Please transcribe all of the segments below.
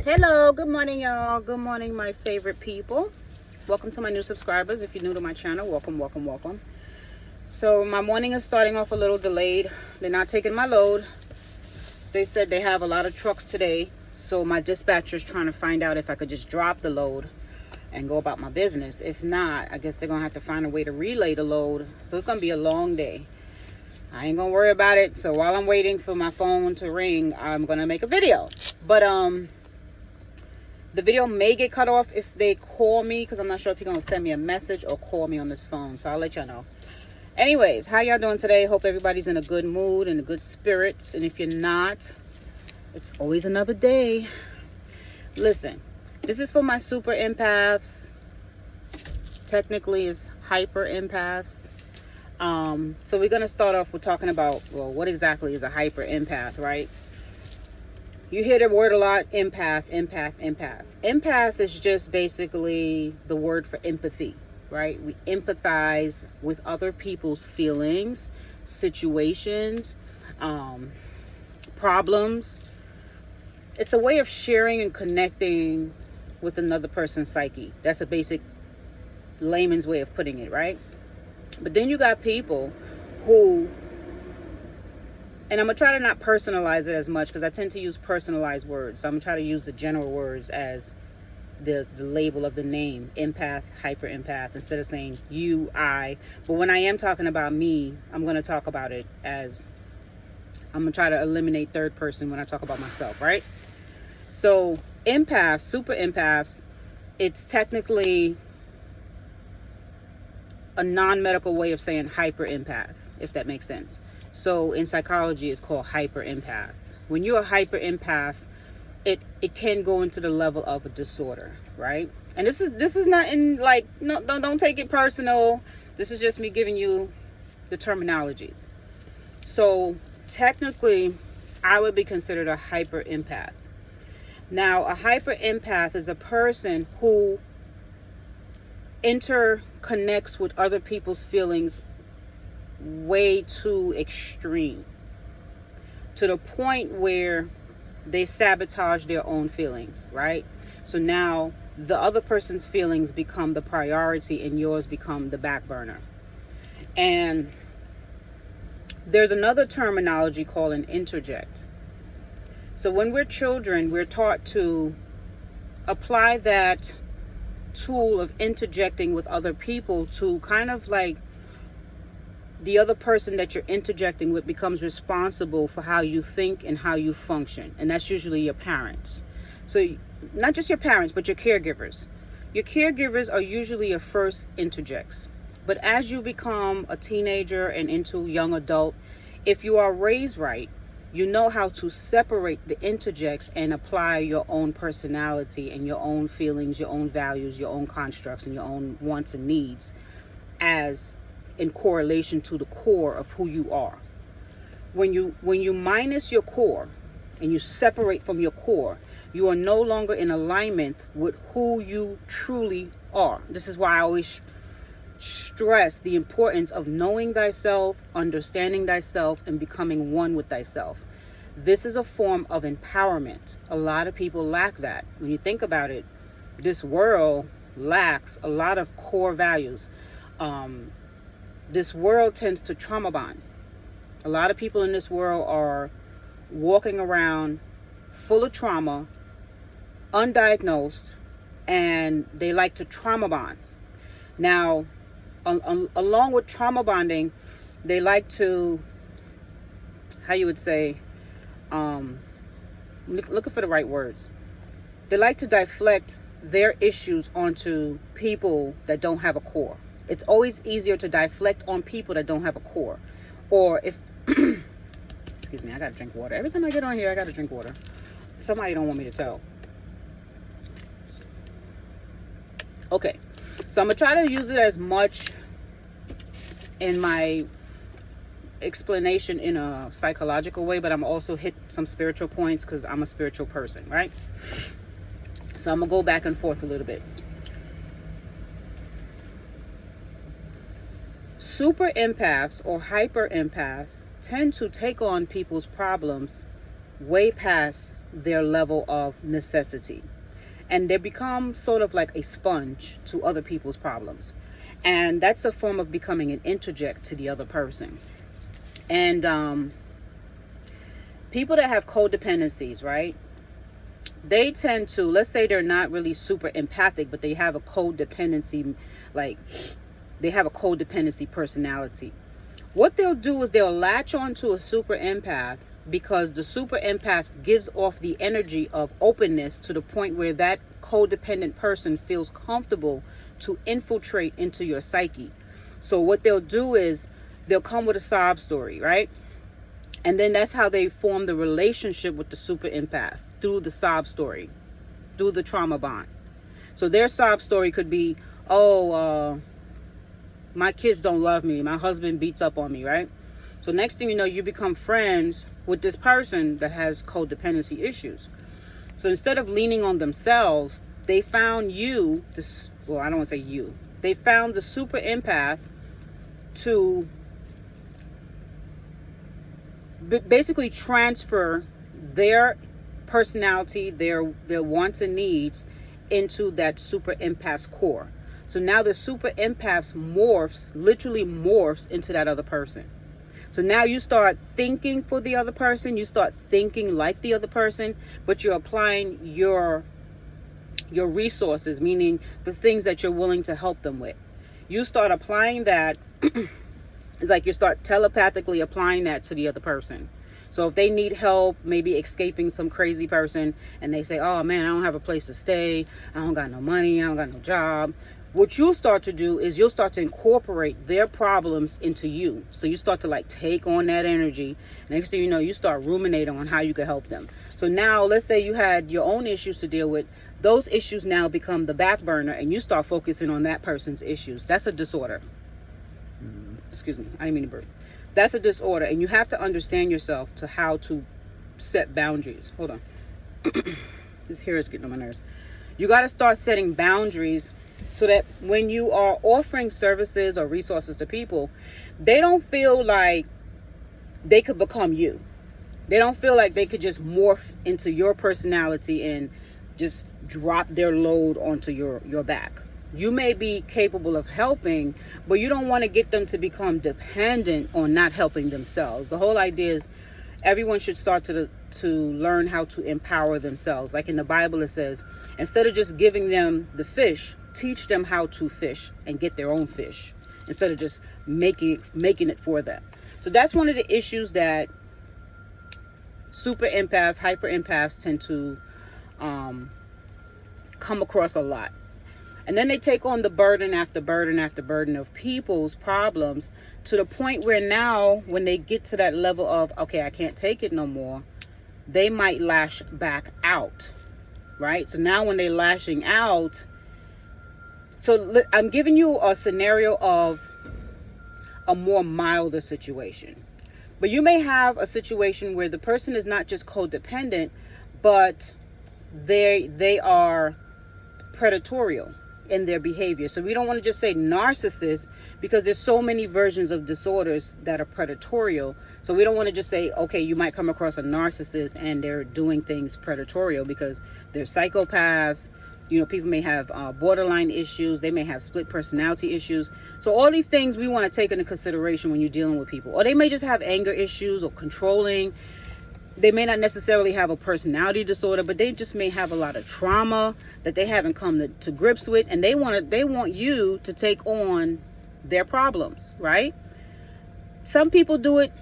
Hello, good morning, y'all. Good morning, my favorite people. Welcome to my new subscribers. If you're new to my channel, welcome. So my morning is starting off a little delayed. They're not taking my load. They said they have a lot of trucks today, so my dispatcher is trying to find out if I could just drop the load and go about my business. If not, I guess they're gonna have to find a way to relay the load. So it's gonna be a long day. I ain't gonna worry about it. So while I'm waiting for my phone to ring, I'm gonna make a video. But the video may get cut off if they call me, because I'm not sure if you're gonna send me a message or call me on this phone. So I'll let y'all know. Anyways, how y'all doing today? Hope everybody's in a good mood and a good spirits. And if you're not, it's always another day. Listen, this is for my super empaths. Technically, it's hyper empaths. So we're gonna start off with talking about, well, what exactly is a hyper empath, right? You hear the word a lot, empath. Empath is just basically the word for empathy, right? We empathize with other people's feelings, situations, problems. It's a way of sharing and connecting with another person's psyche. That's a basic layman's way of putting it, right? But then you got people who, and I'm going to try to not personalize it as much because I tend to use personalized words. So I'm going to try to use the general words as the label of the name, empath, hyper empath, instead of saying you, I. But when I am talking about me, I'm going to talk about it as, I'm going to try to eliminate third person when I talk about myself, right? So empaths, super empaths, it's technically a non-medical way of saying hyper empath, if that makes sense. So in psychology, it's called hyper empath. When you're a hyper empath, it can go into the level of a disorder, right? And this is not in like, no, don't take it personal. This is just me giving you the terminologies. So technically, I would be considered a hyper empath. Now, a hyper empath is a person who interconnects with other people's feelings way too extreme, to the point where they sabotage their own feelings, right? So now the other person's feelings become the priority and yours become the back burner. And there's another terminology called an interject. So when we're children, we're taught to apply that tool of interjecting with other people to kind of like the other person that you're interjecting with becomes responsible for how you think and how you function. And that's usually your parents. So not just your parents, but your caregivers. Your caregivers are usually your first interjects. But as you become a teenager and into young adult, if you are raised right, you know how to separate the interjects and apply your own personality and your own feelings, your own values, your own constructs, and your own wants and needs as in correlation to the core of who you are. When you minus your core and you separate from your core, you are no longer in alignment with who you truly are. This is why I always stress the importance of knowing thyself, understanding thyself, and becoming one with thyself. This is a form of empowerment. A lot of people lack that. When you think about it, this world lacks a lot of core values. This world tends to trauma bond. A lot of people in this world are walking around full of trauma, undiagnosed, and they like to trauma bond. Now, along with trauma bonding, they like to, how you would say, looking for the right words. They like to deflect their issues onto people that don't have a core. It's always easier to deflect on people that don't have a core. Or if, excuse me, I gotta drink water. Every time I get on here, I gotta drink water. Somebody don't want me to tell. Okay, so I'm gonna try to use it as much in my explanation in a psychological way, but I'm also hit some spiritual points because I'm a spiritual person, right? So I'm gonna go back and forth a little bit. Super empaths or hyper empaths tend to take on people's problems way past their level of necessity. And they become sort of like a sponge to other people's problems. And that's a form of becoming an interject to the other person. And people that have codependencies, right? They tend to, let's say they're not really super empathic, but they have a codependency, like they have a codependency personality. What they'll do is they'll latch onto a super empath because the super empath gives off the energy of openness to the point where that codependent person feels comfortable to infiltrate into your psyche. So what they'll do is they'll come with a sob story, right? And then that's how they form the relationship with the super empath, through the sob story, through the trauma bond. So their sob story could be, my kids don't love me. My husband beats up on me, right? So next thing you know, you become friends with this person that has codependency issues. So instead of leaning on themselves, they found you, I don't want to say you. They found the super empath to basically transfer their personality, their wants and needs into that super empath's core. So now the super empath literally morphs into that other person. So now you start thinking for the other person, you start thinking like the other person, but you're applying your resources, meaning the things that you're willing to help them with. You start applying that. It's like you start telepathically applying that to the other person. So if they need help, maybe escaping some crazy person, and they say, oh man, I don't have a place to stay, I don't got no money, I don't got no job. What you'll start to do is you'll start to incorporate their problems into you. So you start to like take on that energy. Next thing you know, you start ruminating on how you can help them. So now let's say you had your own issues to deal with. Those issues now become the back burner and you start focusing on that person's issues. That's a disorder. Excuse me, I didn't mean to burp. That's a disorder, and you have to understand yourself to how to set boundaries. Hold on. This hair is getting on my nerves. You got to start setting boundaries so that when you are offering services or resources to people, they don't feel like they could become you. They don't feel like they could just morph into your personality and just drop their load onto your back. You may be capable of helping, but you don't want to get them to become dependent on not helping themselves. The whole idea is everyone should start to learn how to empower themselves. Like in the Bible, it says, instead of just giving them the fish, teach them how to fish and get their own fish instead of just making it for them. So that's one of the issues that super empaths, hyper empaths tend to come across a lot. And then they take on the burden after burden after burden of people's problems to the point where now when they get to that level of, okay, I can't take it no more, they might lash back out, right? So now when they're lashing out, so I'm giving you a scenario of a more milder situation. But you may have a situation where the person is not just codependent, but they are predatorial in their behavior. So we don't want to just say narcissist because there's so many versions of disorders that are predatorial. So we don't want to just say, okay, you might come across a narcissist and they're doing things predatorial, because they're psychopaths. You know, people may have borderline issues. They may have split personality issues. So all these things we want to take into consideration when you're dealing with people. Or they may just have anger issues or controlling. They may not necessarily have a personality disorder, but they just may have a lot of trauma that they haven't come to grips with, and they want you to take on their problems, right? Some people do it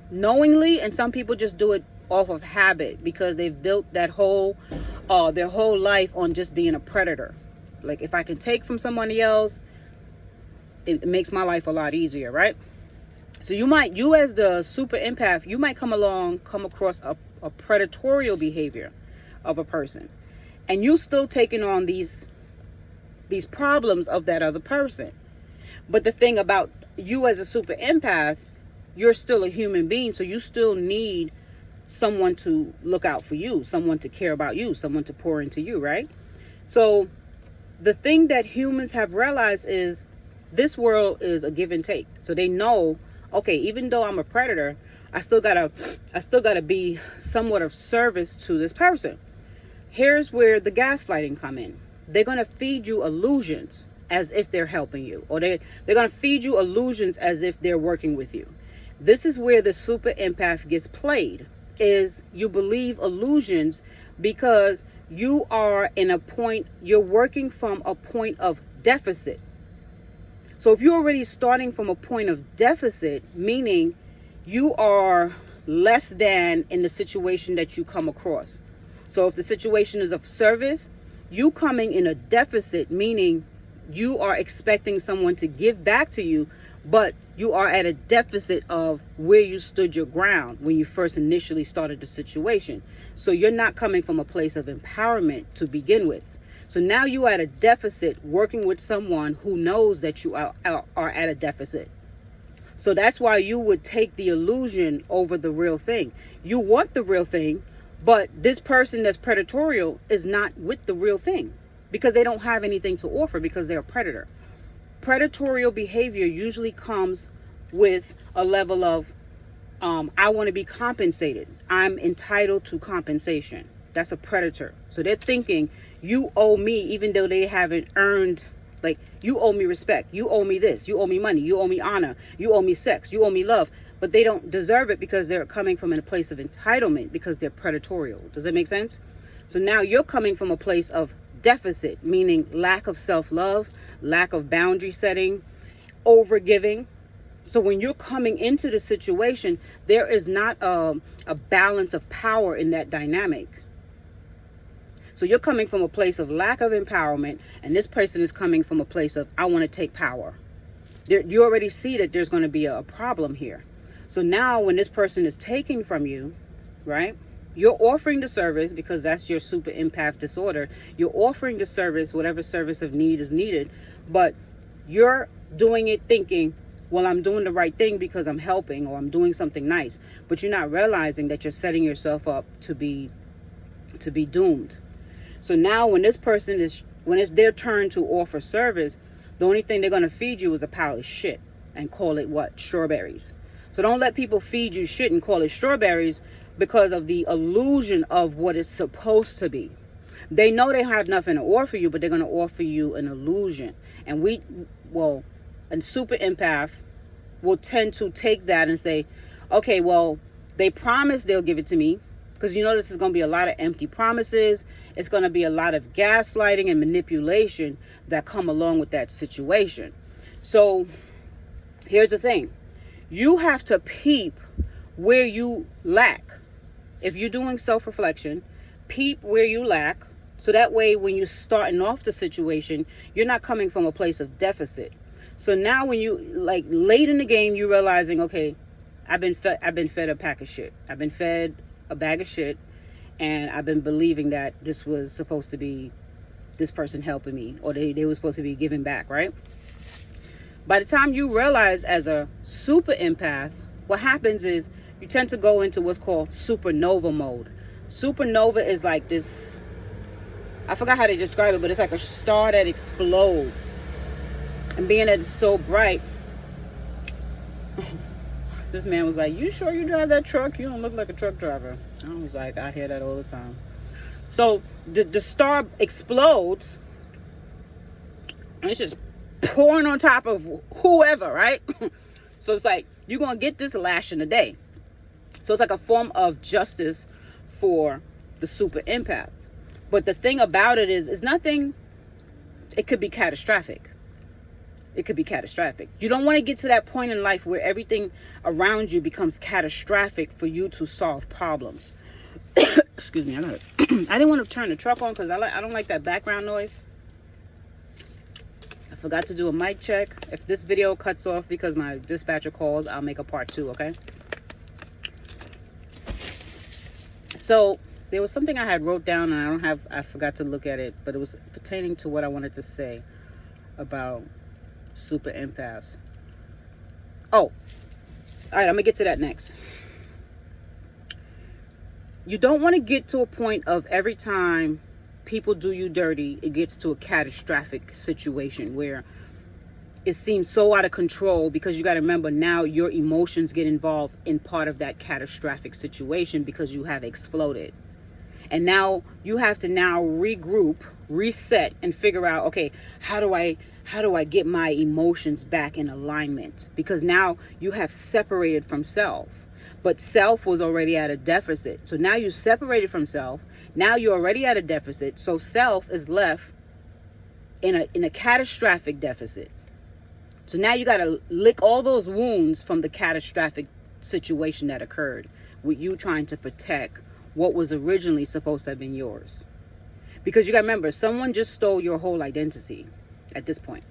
knowingly, and some people just do it off of habit because they've built that their whole life on just being a predator. Like, if I can take from somebody else, it makes my life a lot easier, right? So you as the super empath, you might come across a predatorial behavior of a person, and you still taking on these problems of that other person. But the thing about you as a super empath, you're still a human being, so you still need someone to look out for you, someone to care about you, someone to pour into you, right? So the thing that humans have realized is this world is a give and take. So they know, okay, even though I'm a predator, I still gotta be somewhat of service to this person. Here's where the gaslighting come in. They're gonna feed you illusions as if they're helping you, or they're gonna feed you illusions as if they're working with you. This is where the super empath gets played, is you believe illusions because you are in a point, you're working from a point of deficit. So if you're already starting from a point of deficit, meaning you are less than in the situation that you come across. So if the situation is of service, you coming in a deficit, meaning you are expecting someone to give back to you, but you are at a deficit of where you stood your ground when you first initially started the situation. So you're not coming from a place of empowerment to begin with. So now you are at a deficit working with someone who knows that you are at a deficit. So that's why you would take the illusion over the real thing. You want the real thing, but this person that's predatorial is not with the real thing because they don't have anything to offer because they're a predator. Predatorial behavior usually comes with a level of, I want to be compensated. I'm entitled to compensation. That's a predator. So they're thinking you owe me, even though they haven't earned, like, you owe me respect. You owe me this. You owe me money. You owe me honor. You owe me sex. You owe me love. But they don't deserve it because they're coming from a place of entitlement because they're predatorial. Does that make sense? So now you're coming from a place of deficit, meaning lack of self-love, lack of boundary setting, over-giving. So when you're coming into the situation, there is not a balance of power in that dynamic. So you're coming from a place of lack of empowerment, and this person is coming from a place of, I want to take power. You already see that there's going to be a problem here. So now when this person is taking from you, right, you're offering the service because that's your super empath disorder. You're offering the service, whatever service of need is needed, but you're doing it thinking, well, I'm doing the right thing because I'm helping or I'm doing something nice. But you're not realizing that you're setting yourself up to be doomed. So now when this person when it's their turn to offer service, the only thing they're going to feed you is a pile of shit and call it what? Strawberries. So don't let people feed you shit and call it strawberries because of the illusion of what it's supposed to be. They know they have nothing to offer you, but they're going to offer you an illusion. And a super empath will tend to take that and say, okay, well, they promise they'll give it to me. Because you know this is going to be a lot of empty promises. It's going to be a lot of gaslighting and manipulation that come along with that situation. So here's the thing. You have to peep where you lack. If you're doing self-reflection, peep where you lack. So that way when you're starting off the situation, you're not coming from a place of deficit. So now when you, like, late in the game, you're realizing, okay, I've been fed a pack of shit. I've been fed a bag of shit, and I've been believing that this was supposed to be this person helping me, or they were supposed to be giving back, right? By the time you realize as a super empath, what happens is you tend to go into what's called supernova mode. Supernova is like this, I forgot how to describe it, but it's like a star that explodes. And being that it's so bright, this man was like, you sure you drive that truck? You don't look like a truck driver. I was like, I hear that all the time. So the star explodes, and it's just pouring on top of whoever, right? So it's like, you're going to get this lash in a day. So it's like a form of justice for the super empath. But the thing about it is, it's nothing, it could be catastrophic. It could be catastrophic. You don't want to get to that point in life where everything around you becomes catastrophic for you to solve problems. Excuse me, I didn't want to turn the truck on because I don't like that background noise. I forgot to do a mic check. If this video cuts off because my dispatcher calls, I'll make a part 2, okay? So there was something I had wrote down and I forgot to look at it, but it was pertaining to what I wanted to say about super empaths. Oh, all right, I'm gonna get to that next. You don't want to get to a point of every time people do you dirty, it gets to a catastrophic situation where it seems so out of control, because you got to remember, now your emotions get involved in part of that catastrophic situation because you have exploded. And now you have to now regroup, reset, and figure out, okay, how do I get my emotions back in alignment? Because now you have separated from self. But self was already at a deficit. So now you separated from self. Now you're already at a deficit. So self is left in a catastrophic deficit. So now you got to lick all those wounds from the catastrophic situation that occurred with you trying to protect what was originally supposed to have been yours. Because you got to remember, someone just stole your whole identity at this point.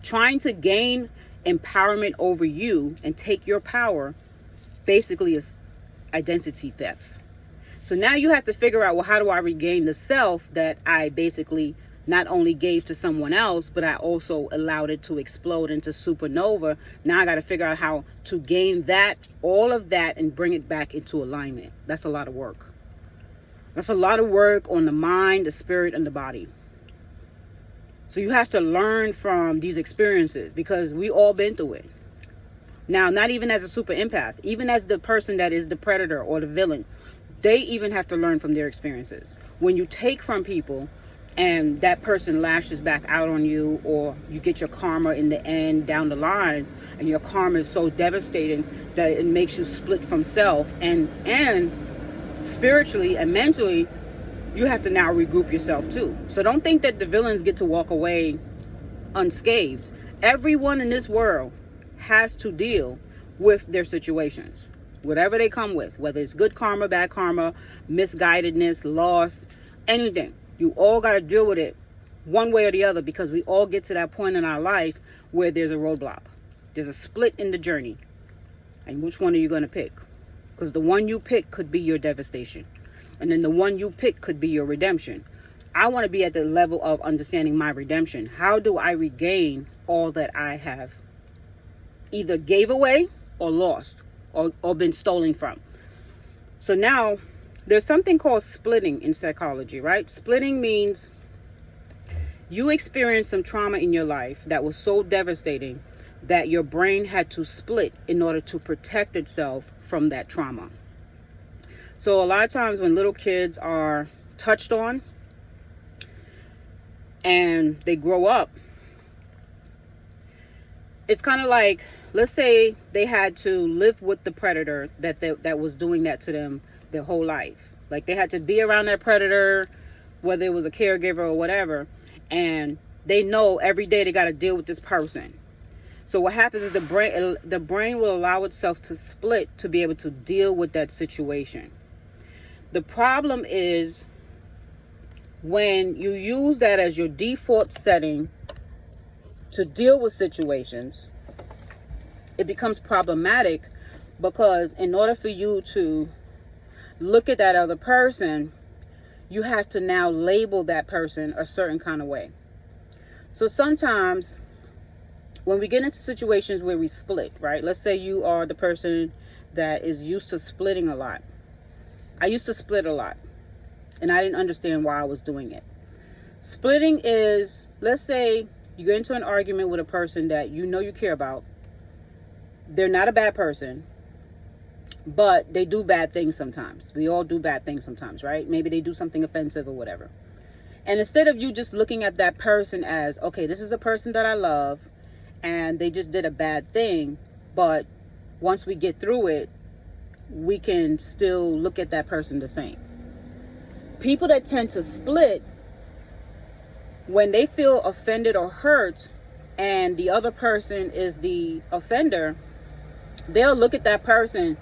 Trying to gain empowerment over you and take your power basically is identity theft. So now you have to figure out, well, how do I regain the self that I basically not only gave to someone else, but I also allowed it to explode into supernova. Now I got to figure out how to gain that, all of that, and bring it back into alignment. That's a lot of work. That's a lot of work on the mind, the spirit, and the body. So you have to learn from these experiences, because we all been through it. Now, not even as a super empath, even as the person that is the predator or the villain, they even have to learn from their experiences. When you take from people and that person lashes back out on you, or you get your karma in the end down the line, and your karma is so devastating that it makes you split from self, and spiritually and mentally, you have to now regroup yourself too. So don't think that the villains get to walk away unscathed. Everyone in this world has to deal with their situations, whatever they come with, whether it's good karma, bad karma, misguidedness, loss, anything. You all got to deal with it one way or the other, because we all get to that point in our life where there's a roadblock. There's a split in the journey. And which one are you going to pick? Because the one you pick could be your devastation. And then the one you pick could be your redemption. I want to be at the level of understanding my redemption. How do I regain all that I have either gave away or lost or been stolen from? So now there's something called splitting in psychology, right? Splitting means you experienced some trauma in your life that was so devastating that your brain had to split in order to protect itself from that trauma. So a lot of times when little kids are touched on and they grow up, it's kind of like, let's say they had to live with the predator that was doing that to them their whole life. Like they had to be around that predator, whether it was a caregiver or whatever, and they know every day they got to deal with this person. So what happens is the brain will allow itself to split to be able to deal with that situation. The problem is when you use that as your default setting to deal with situations, it becomes problematic, because in order for you to look at that other person, you have to now label that person a certain kind of way. So sometimes when we get into situations where we split, right? Let's say you are the person that is used to splitting a lot. I used to split a lot, and I didn't understand why I was doing it. Splitting is, let's say you get into an argument with a person that you know you care about. They're not a bad person, but they do bad things sometimes. We all do bad things sometimes, right? Maybe they do something offensive or whatever. And instead of you just looking at that person as, okay, this is a person that I love, and they just did a bad thing, but once we get through it, we can still look at that person the same. People that tend to split, when they feel offended or hurt and the other person is the offender, they'll look at that person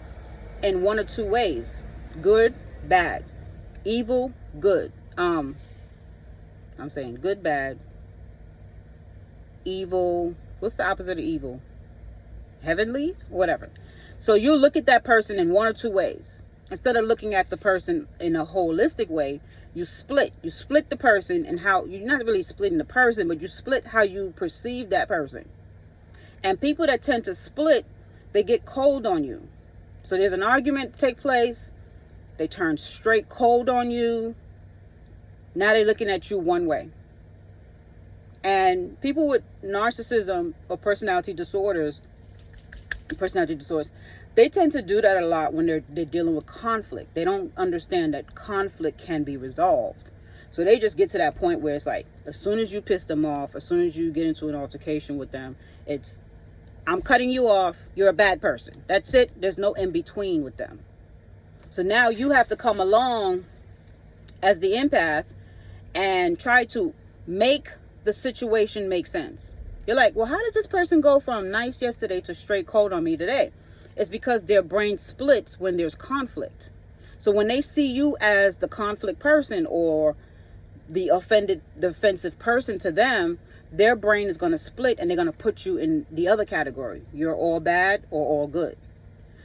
in one or two ways: good, bad, evil, good. I'm saying good, bad, evil. What's the opposite of evil? Heavenly, whatever. So you look at that person in one or two ways. Instead of looking at the person in a holistic way, you split. You split the person, and how you're not really splitting the person, but you split how you perceive that person. And people that tend to split, they get cold on you. So there's an argument take place, they turn straight cold on you. Now they're looking at you one way. And people with narcissism or personality disorders, they tend to do that a lot when they're dealing with conflict. They don't understand that conflict can be resolved. So they just get to that point where it's like, as soon as you piss them off, as soon as you get into an altercation with them, it's, I'm cutting you off, you're a bad person. That's it. There's no in between with them. So now you have to come along as the empath and try to make the situation make sense. You're like, well, how did this person go from nice yesterday to straight cold on me today? It's because their brain splits when there's conflict. So when they see you as the conflict person or the offensive person to them, their brain is going to split and they're going to put you in the other category. You're all bad or all good.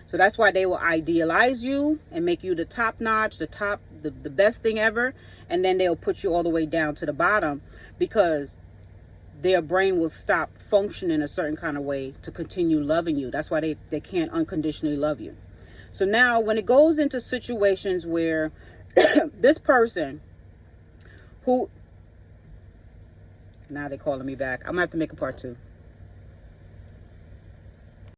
So that's why they will idealize you and make you the top notch, the best thing ever. And then they'll put you all the way down to the bottom because their brain will stop functioning a certain kind of way to continue loving you. That's why they can't unconditionally love you. So now when it goes into situations where this person who, now they're calling me back. I'm gonna have to make a part 2.